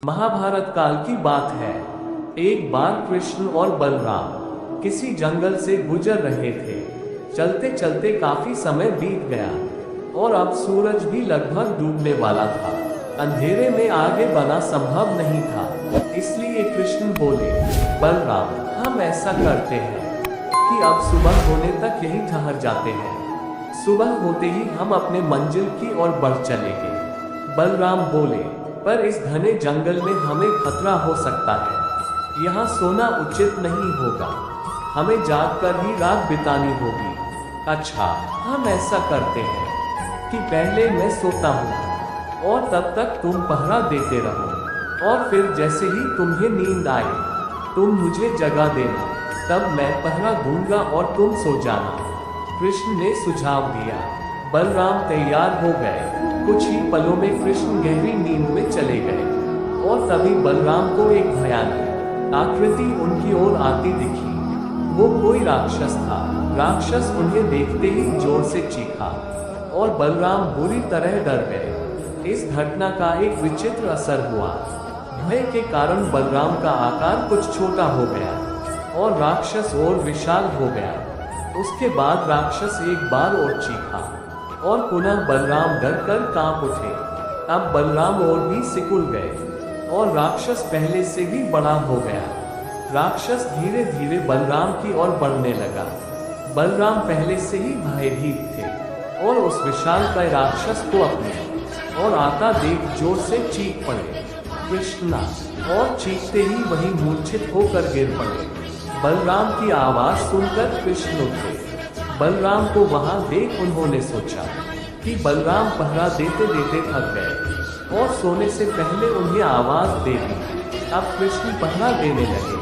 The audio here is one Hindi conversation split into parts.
महाभारत काल की बात है। एक बार कृष्ण और बलराम किसी जंगल से गुजर रहे थे। चलते चलते काफी समय बीत गया और अब सूरज भी लगभग डूबने वाला था। अंधेरे में आगे बढ़ना संभव नहीं था, इसलिए कृष्ण बोले, बलराम, हम ऐसा करते हैं कि अब सुबह होने तक यहीं ठहर जाते हैं। सुबह होते ही हम अपने मंजिल की ओर बढ़ चलेंगे। बलराम बोले, पर इस घने जंगल में हमें खतरा हो सकता है। यहाँ सोना उचित नहीं होगा, हमें जागकर ही रात बितानी होगी। अच्छा, हम ऐसा करते हैं कि पहले मैं सोता हूँ और तब तक तुम पहरा देते रहो, और फिर जैसे ही तुम्हें नींद आए तुम मुझे जगा देना, तब मैं पहरा दूंगा और तुम सो जाना। कृष्ण ने सुझाव दिया। बलराम तैयार हो गए। कुछ ही पलों में कृष्ण गहरी नींद में चले गए और तभी बलराम को एक भयानक आकृति उनकी ओर आती दिखी। वो कोई राक्षस था। राक्षस उन्हें देखते ही जोर से चीखा और बलराम बुरी तरह डर गए। इस घटना का एक विचित्र असर हुआ। भय के कारण बलराम का आकार कुछ छोटा हो गया और राक्षस और विशाल हो गया। उसके बाद राक्षस एक बार और चीखा और पुनः बलराम डरकर कांप उठे। अब बलराम और भी सिकुड़ गए और राक्षस पहले से भी बड़ा हो गया। राक्षस धीरे धीरे बलराम की ओर बढ़ने लगा। बलराम पहले से ही भयभीत थे और उस विशालकाय राक्षस को अपने और आता देख जोर से चीख पड़े, कृष्णा, और चीखते ही वही मूर्छित होकर गिर पड़े। बलराम की आवाज सुनकर कृष्ण उठे। बलराम को वहां देख उन्होंने सोचा कि बलराम पहरा देते देते थक गए और सोने से पहले उन्हें आवाज दे दी। अब कृष्ण पहरा देने लगे।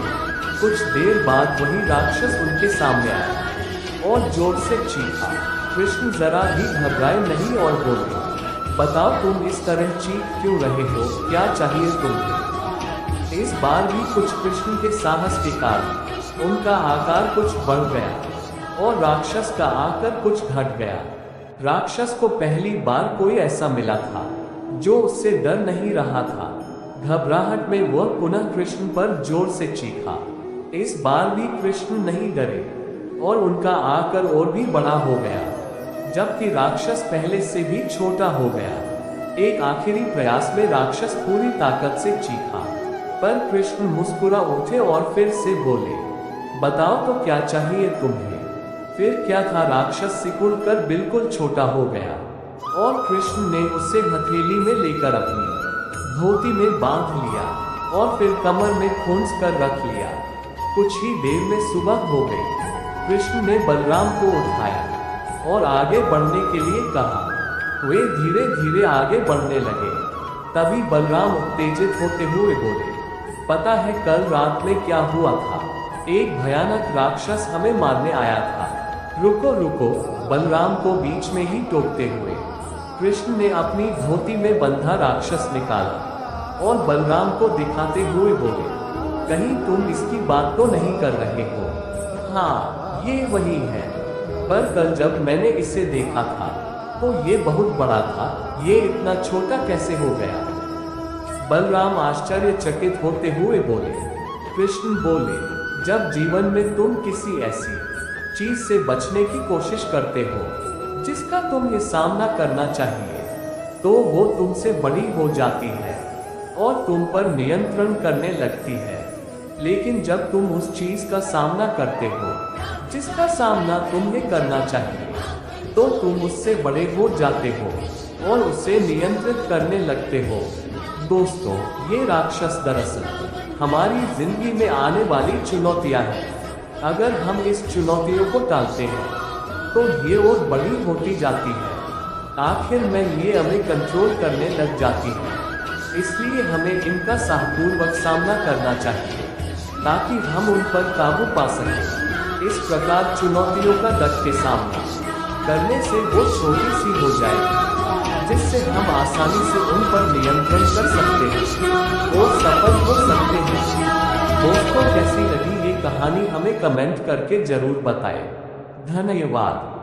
कुछ देर बाद वही राक्षस उनके सामने आया और जोर से चीखा। कृष्ण जरा भी घबराए नहीं और बोले, बताओ तुम इस तरह चीख क्यों रहे हो, क्या चाहिए तुम्हें? इस बार भी कुछ कृष्ण के साहस के कारण उनका आकार कुछ बढ़ गया और राक्षस का आकर कुछ घट गया। राक्षस को पहली बार कोई ऐसा मिला था जो उससे डर नहीं रहा था। घबराहट में वह पुनः कृष्ण पर जोर से चीखा। इस बार भी कृष्ण नहीं डरे और उनका आकर और भी बड़ा हो गया, जबकि राक्षस पहले से भी छोटा हो गया। एक आखिरी प्रयास में राक्षस पूरी ताकत से चीखा, पर कृष्ण मुस्कुरा उठे और फिर से बोले, बताओ तो क्या चाहिए तुम्हें? फिर क्या था, राक्षस सिकुड़कर बिल्कुल छोटा हो गया और कृष्ण ने उसे हथेली में लेकर अपनी धोती में बांध लिया और फिर कमर में खोंस कर रख लिया। कुछ ही देर में सुबह हो गई। कृष्ण ने बलराम को उठाया और आगे बढ़ने के लिए कहा। वे धीरे धीरे आगे बढ़ने लगे। तभी बलराम उत्तेजित होते हुए बोले, पता है कल रात में क्या हुआ था? एक भयानक राक्षस हमें मारने आया था। रुको रुको, बलराम को बीच में ही टोकते हुए कृष्ण ने अपनी धोती में बंधा राक्षस निकाला और बलराम को दिखाते हुए बोले, कहीं तुम इसकी बात तो नहीं कर रहे हो? हाँ, ये वही है, पर कल जब मैंने इसे देखा था तो ये बहुत बड़ा था, ये इतना छोटा कैसे हो गया? बलराम आश्चर्यचकित होते हुए बोले। कृष्ण बोले, जब जीवन में तुम किसी ऐसी चीज से बचने की कोशिश करते हो जिसका तुम्हें सामना करना चाहिए, तो वो तुमसे बड़ी हो जाती है और तुम पर नियंत्रण करने लगती है। लेकिन जब तुम उस चीज का सामना करते हो जिसका सामना तुम्हें करना चाहिए, तो तुम उससे बड़े हो जाते हो और उसे नियंत्रित करने लगते हो। दोस्तों, ये राक्षस दरअसल हमारी जिंदगी में आने वाली चुनौतियां हैं। अगर हम इस चुनौतियों को टालते हैं तो ये और बड़ी होती जाती है। आखिर में ये हमें कंट्रोल करने लग जाती है। इसलिए हमें इनका साहसपूर्वक सामना करना चाहिए ताकि हम उन पर काबू पा सकें। इस प्रकार चुनौतियों का डट के सामना करने से वो छोटी सी हो जाएगी, जिससे हम आसानी से उन पर नियंत्रण कर सकते हैं और सफल हो सकते हैं। दोस्तों, कैसी लगी ये कहानी हमें कमेंट करके जरूर बताएं। धन्यवाद।